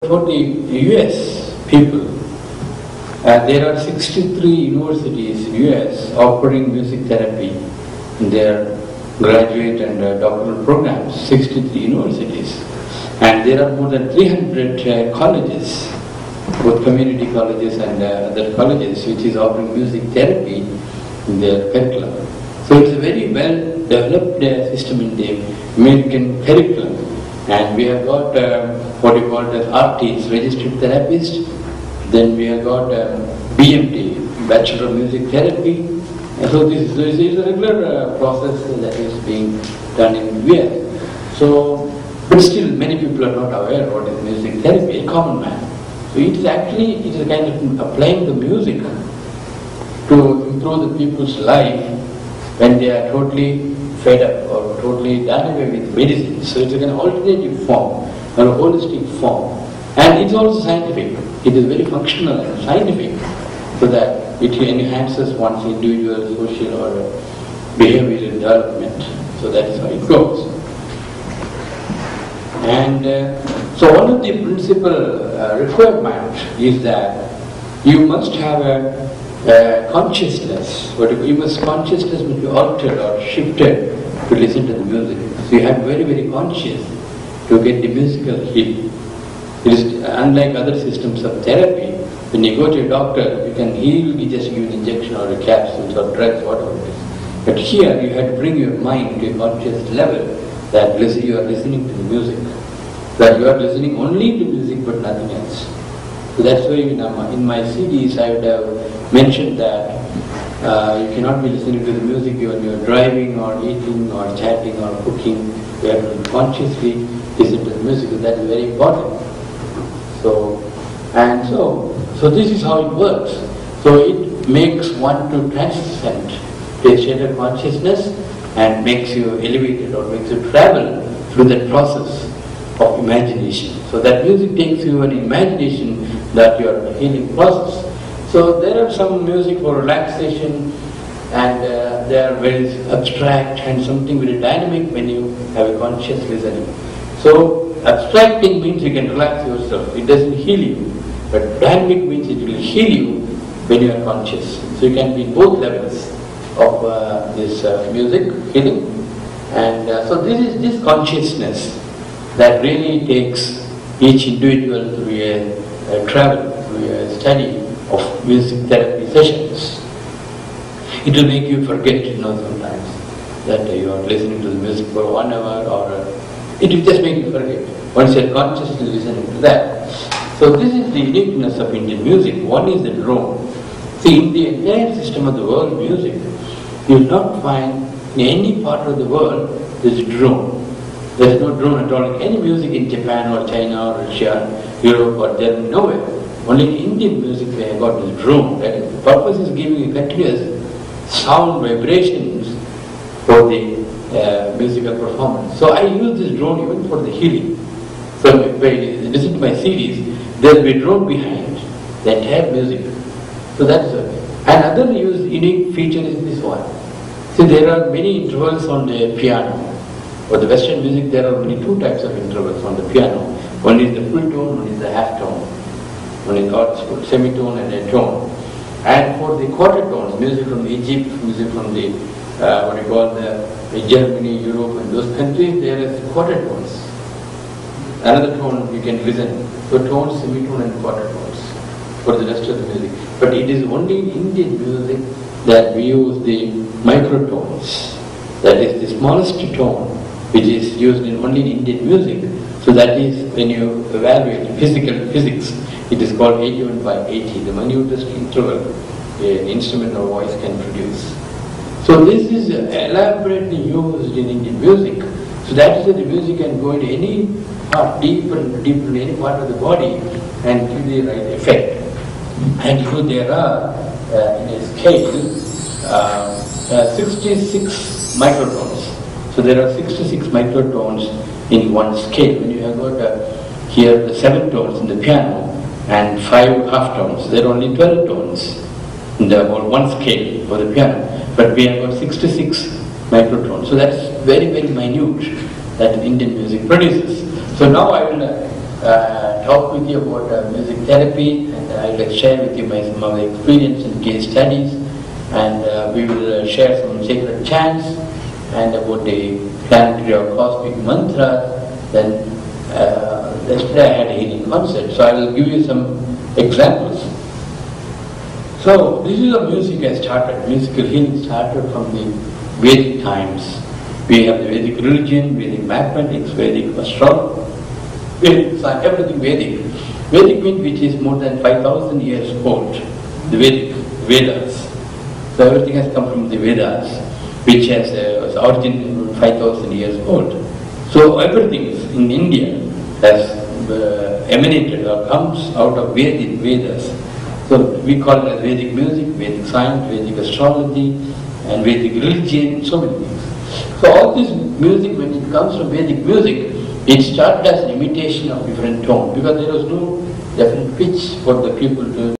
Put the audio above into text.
For the US people, there are 63 universities in US offering music therapy in their graduate and doctoral programs, 63 universities. And there are more than 300 colleges, both community colleges and other colleges, which is offering music therapy in their curriculum. So it's a very well developed system in the American curriculum. And we have got what you call as RTs, registered therapist. Then we have got BMT, Bachelor of Music Therapy. And so this is a regular process that is being done in US. So, but still many people are not aware what is music therapy, a common man. So it is a kind of applying the music to improve the people's life when they are totally fed up or totally done away with medicine. So it's an alternative form or a holistic form. And it's also scientific. It is very functional and scientific, so that it enhances one's individual, social or behavioral development. So that is how it goes. And so one of the principal requirements is that you must have a consciousness, consciousness must be altered or shifted to listen to the music. So you have to be very, very conscious to get the musical healing. It is unlike other systems of therapy. When you go to a doctor, he will just give an injection or a capsules or drugs, whatever it is. But here you have to bring your mind to a conscious level that you are listening to the music. That you are listening only to music but nothing else. So that's why in my CDs I would have mentioned that you cannot be listening to the music when you are driving or eating or chatting or cooking. You have to consciously listen to the music, and that is very important. So this is how it works. So it makes one to transcend to a state of consciousness and makes you elevated or makes you travel through that process of imagination. So that music takes you an imagination that you are in a healing process. So there are some music for relaxation, and they are very abstract and something very dynamic when you have a conscious listening. So abstracting means you can relax yourself. It doesn't heal you. But dynamic means it will heal you when you are conscious. So you can be in both levels of this music healing. And so this is this consciousness that really takes each individual through a travel, through a study of music therapy sessions. It will make you forget, sometimes that you are listening to the music for 1 hour, or it will just make you forget once you are consciously listening to that. So this is the uniqueness of Indian music. One is the drone. See, in the entire system of the world music, you will not find in any part of the world there is a drone. There is no drone at all in any music in Japan or China or Russia, Europe or Germany, nowhere. Only in Indian music they have got this drone. That is, the purpose is giving a continuous sound vibrations for the musical performance. So I use this drone even for the healing. So if I listen to my CDs, there will be a drone behind the entire music. So that's it. Another unique feature is this one. See, there are many intervals on the piano. For the Western music, there are only 2 types of intervals on the piano. One is the full tone, one is the half tone. One is called semitone and a tone. And for the quarter tones, music from Egypt, music from the Germany, Europe, and those countries, there is quarter tones. Another tone you can listen. So tones, semitone, and quarter tones for the rest of the music. But it is only in Indian music that we use the microtones. That is the smallest tone, which is used only in Indian music. So that is when you evaluate physics, it is called 81 by 80, the minutest interval an instrument or voice can produce. So this is elaborately used in Indian music. So that is why the music can go into any part, deeper in any part of the body and give the right effect. And so there are, in a scale, 66 microtones. So there are 66 microtones in one scale. When you have got here the 7 tones in the piano and 5 half tones, there are only 12 tones in the whole one scale for the piano. But we have got 66 microtones. So that's very, very minute that Indian music produces. So now I will talk with you about music therapy, and I'd like to share with you some of the experience and case studies, and we will share some sacred chants and about the planetary or cosmic mantras. Then yesterday I had a healing concert, so I will give you some examples. So this is how music has started. Musical healing started from the Vedic times. We have the Vedic religion, Vedic mathematics, Vedic astrology, Vedic science, everything Vedic. Vedic means which is more than 5,000 years old. The Vedic, Vedas. So everything has come from the Vedas, which has was origin 5,000 years old. So everything in India has emanated or comes out of Vedas. So we call it as Vedic music, Vedic science, Vedic astrology, and Vedic religion, so many things. So all this music, when it comes from Vedic music, it started as an imitation of different tone, because there was no different pitch for the people to